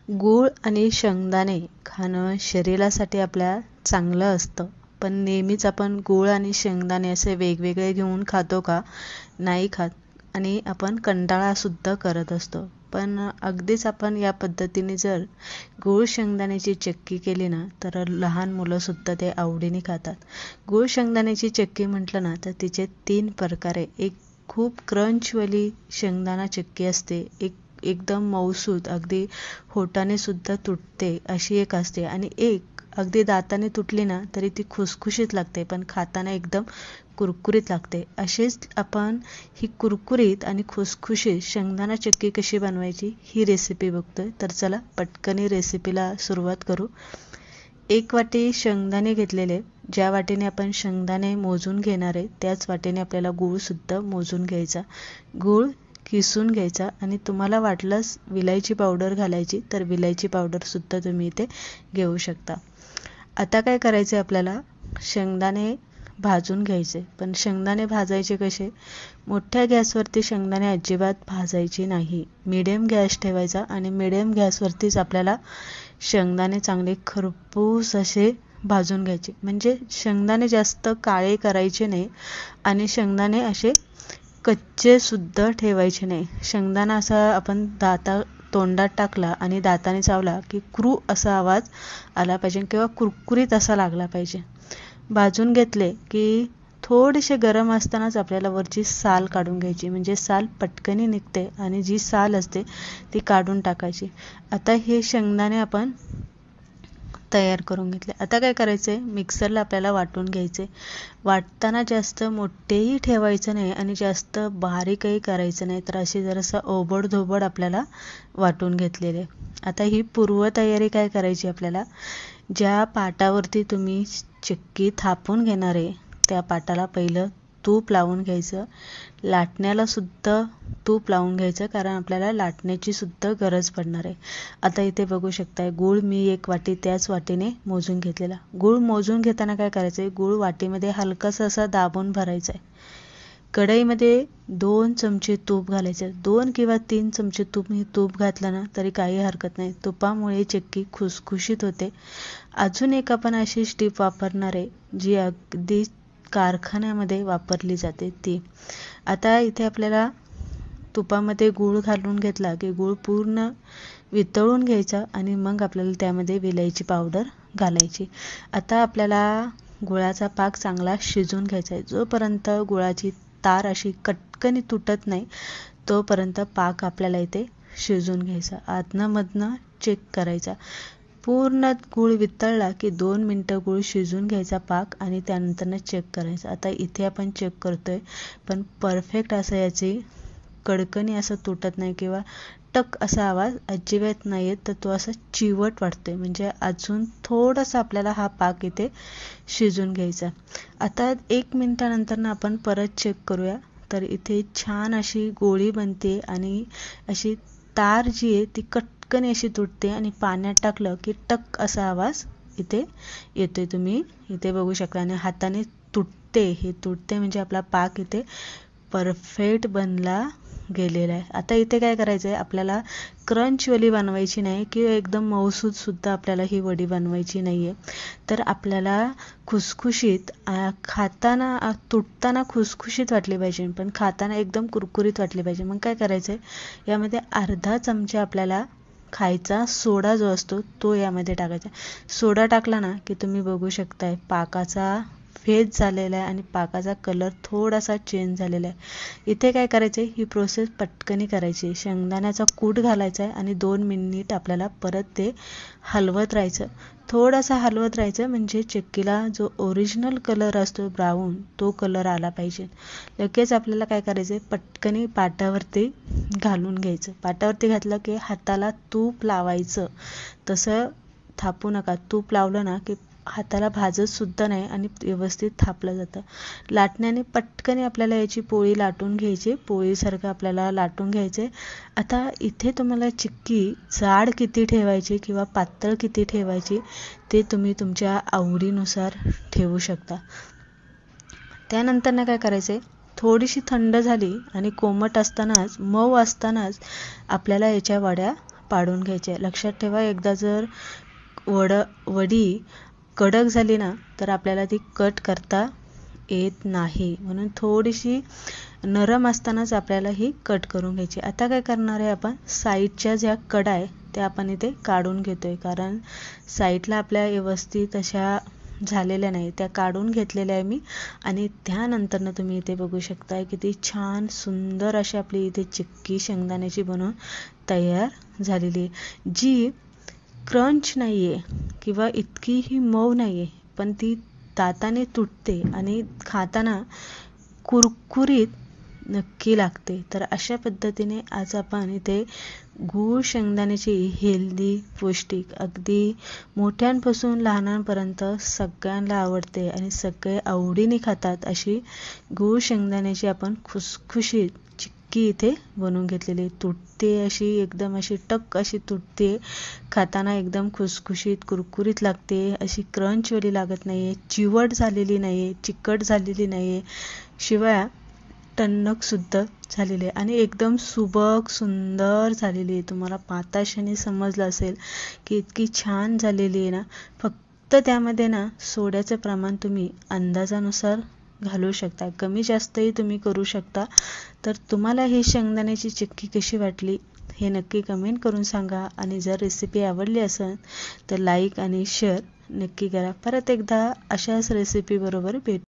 गूळ आणि शेंगदाणे खाणं शरीरासाठी आपल्या चांगलं असतं, पण नेहमीच आपण गूळ आणि शेंगदाणे असे वेगवेगळे घेऊन खातो का? नाही खात. आणि आपण कंटाळासुद्धा करत असतो. पण अगदीच आपण या पद्धतीने जर गूळ शेंगदाण्याची चक्की केली ना, तर लहान मुलंसुद्धा ते आवडीने खातात. गूळ शेंगदाण्याची चक्की म्हटलं ना, तर तिचे 3 प्रकार आहे. एक खूप क्रंचवाली शेंगदाणा चक्की असते, एक एकदम मऊसूत अगदी होटाने सुद्धा तुटते अशी एक असते, आणि एक अगदी दाताने तुटली ना तरी ती खुसखुशीत लागते, पण खाताना एकदम कुरकुरीत लागते. अशीच आपण ही कुरकुरीत आणि खुसखुशीत शेंगदाणा चक्की कशी बनवायची ही रेसिपी बघतोय. तर चला पटकन रेसिपीला सुरुवात करू. 1 वाटी शेंगदाणे घेतलेले. ज्या वाटीने आपण शेंगदाणे मोजून घेणार आहे त्याच वाटीने आपल्याला गूळसुद्धा मोजून घ्यायचा. गूळ किसून घ्यायचा, आणि तुम्हाला वाटलंच विलायची पावडर घालायची तर विलायची पावडरसुद्धा तुम्ही इथे घेऊ शकता. आता काय करायचं आहे, आपल्याला शेंगदाणे भाजून घ्यायचे. पण शेंगदाणे भाजायचे कसे? मोठ्या गॅसवरती शेंगदाणे अजिबात भाजायची नाही. मिडियम गॅस ठेवायचा, आणि मिडियम गॅसवरतीच आपल्याला शेंगदाणे चांगले खरपूस असे भाजून घ्यायचे. म्हणजे शेंगदाणे जास्त काळे करायचे नाही, आणि शेंगदाणे असे कच्चे सुद्धा ठेवायचे नाही. शेंगदाणा असा आपण तोंडात टाकला आणि दाताने चावला की क्रू असा आवाज आला पाहिजे, किंवा कुरकुरीत असा लागला पाहिजे. भाजून घेतले की थोडेसे गरम असतानाच आपल्याला वरची साल काढून घ्यायची, म्हणजे साल पटकनी निघते, आणि जी साल असते ती काढून टाकायची. आता हे शेंगदाणे आपण तयार करून घेतले. आता काय करायचं आहे, मिक्सरला आपल्याला वाटून घ्यायचे. वाटताना जास्त मोठेही ठेवायचं नाही आणि जास्त बारीकही करायचं नाही, तर अशी जरासं ओबडधोबड आपल्याला वाटून घेतलेले. आता ही पूर्वतयारी काय करायची आपल्याला, ज्या पाटावरती तुम्ही चक्की थापून घेणार आहे त्या पाटाला पहिलं तूप लावून घ्यायचं. लाटण्याला सुद्धा तूप लावून घ्यायचं, कारण आपल्याला लाटण्याची सुद्धा गरज पडणार आहे. आता इथे बघू शकताय, गूळ मी 1 वाटी त्याच वाटीने मोजून घेतलेला. गूळ मोजून घेताना काय करायचं आहे, गूळ वाटीमध्ये हलकासा असा दाबून भरायचा आहे. कढईमध्ये 2 चमचे तूप घालायचे. 2 किंवा 3 चमचे तूप घातलं ना तरी काही हरकत नाही. तुपामुळे चक्की खुसखुशीत होते. अजून एक आपण अशी टिप वापरणार आहे जी अगदी कारखान्यामध्ये वापरली जाते ती. आता इथे आपल्याला तुपामध्ये गूळ घालून घेतला की गूळ पूर्ण वितळून घ्यायचा, आणि मग आपल्याला त्यामध्ये विलायची पावडर घालायची. आता आपल्याला गुळाचा पाक चांगला शिजून घ्यायचा आहे. जोपर्यंत गुळाची तार अशी कटकनी तुटत नाही तोपर्यंत पाक आपल्याला इथे शिजून घ्यायचा. आधनं चेक करायचा. पूर्ण गूळ वितळला की 2 मिनटं गूळ शिजून घ्यायचा पाक, आणि त्यानंतर चेक करायचा. आता इथे आपण चेक करतोय, पण परफेक्ट असं याची कडकणी असं तुटत नाही किंवा टक असा आवाज अजिबात नाही येत, तर तो असा चिवट वाटतोय, म्हणजे अजून थोडासा आपल्याला हा पाक इथे शिजून घ्यायचा. आता 1 मिनिटानंतर आपण परत चेक करूया. तर इथे छान अशी गोळी बनते, आणि अशी तार जी आहे ती कटकन अशी तुटते, आणि पाण्यात टाकलं की टक असा आवाज इथे येतोय. तुम्ही इथे बघू शकता, आणि हाताने तुटते. हे तुटते म्हणजे आपला पाक इथे परफेक्ट बनला गेलेला आहे. आता इथे काय करायचं आहे, आपल्याला क्रंच वडी बनवायची नाही किंवा एकदम मऊसूद सुद्धा आपल्याला ही वडी बनवायची नाही आहे. तर आपल्याला खुसखुशीत खाताना तुटताना खुसखुशीत वाटली पाहिजे, पण खाताना एकदम कुरकुरीत वाटली पाहिजे. मग काय करायचं आहे, यामध्ये अर्धा चमचा आपल्याला खायचा सोडा जो असतो तो यामध्ये टाकायचा. सोडा टाकला ना की तुम्ही बघू शकताय पाकाचा फेज झालेला आहे, आणि पाकाचा कलर थोडासा चेंज झालेला आहे. इथे काय करायचं आहे, ही प्रोसेस पटकनी करायची. शेंगदाण्याचा कूट घालायचा आहे, आणि 2 मिनिट आपल्याला परत ते हलवत राहायचं. थोडासा हलवत राहायचं, म्हणजे चक्कीला जो ओरिजिनल कलर असतो ब्राऊन तो कलर आला पाहिजे. लगेच आपल्याला काय करायचं आहे, पटकनी पाटावरती घालून घ्यायचं. पाटावरती घातलं की हाताला तूप लावायचं, तसं थापू नका. तूप लावलं ना की हाताला भाजत सुद्धा नाही, आणि व्यवस्थित थापलं जातं. लाटण्याने पटकन आपल्याला याची पोळी लाटून घ्यायची. पोळीसारखं आपल्याला लाटून घ्यायचे. आता इथे तुम्हाला चिक्की जाड किती ठेवायची किंवा पातळ किती ठेवायची ते तुम्ही तुमच्या आवडीनुसार ठेवू शकता. त्यानंतर काय करायचे, थोडीशी थंड झाली आणि कोमट असतानाच, मऊ असतानाच आपल्याला याच्या वड्या पाडून घ्यायचे. लक्षात ठेवा, एकदा जर वडी कडक झाली ना तर आपल्याला ती कट करता येत नाही. म्हणून थोडीशी नरम असतानाच आपल्याला ही कट करून घ्यायची. आता काय करणार आहे, आपण साईडच्या ज्या कडा आहे त्या आपण इथे काढून घेतोय, कारण साईडला आपल्या व्यवस्थित अशा झालेल्या नाही, त्या काढून घेतलेल्या आहे मी. आणि त्यानंतरनं तुम्ही इथे बघू शकता किती छान सुंदर अशी आपली इथे चिक्की शेंगदाण्याची बनवून तयार झालेली आहे, जी क्रंच नाही आहे किंवा इतकीही मऊ नाही आहे, पण ती दाताने तुटते आणि खाताना कुरकुरीत नक्की लागते. तर अशा पद्धतीने आज आपण इथे गूळ शेंगदाण्याची हेल्दी, पौष्टिक, अगदी मोठ्यांपासून लहानांपर्यंत सगळ्यांना आवडते आणि सगळे आवडीने खातात अशी गूळ शेंगदाण्याची आपण खुसखुशीत चिक्की इथे बनवून घेतलेली. तुटते अशी, एकदम अशी टक अशी तुटते, खाताना एकदम खुसखुशीत कुरकुरीत लागते, अशी क्रंचवाली लागत नाही आहे, चिवट झालेली नाही आहे, चिकट झालेली नाही आहे, शिवाय टणकसुद्धा झालेली आहे आणि एकदम सुबक सुंदर झालेली आहे. तुम्हाला पाहताक्षणी समजलं असेल की इतकी छान झालेली आहे ना. फक्त त्यामध्ये ना सोड्याचं प्रमाण तुम्ही अंदाजानुसार घालू शकता, कमी जास्तही तुम्ही करू शकता. तर तुम्हाला ही शेंगदाण्याची चिक्की कशी वाटली हे नक्की कमेंट करून सांगा. आणि जर रेसिपी आवडली असेल तर लाईक आणि शेअर नक्की करा. परत एकदा अशाच रेसिपी बरोबर भेट.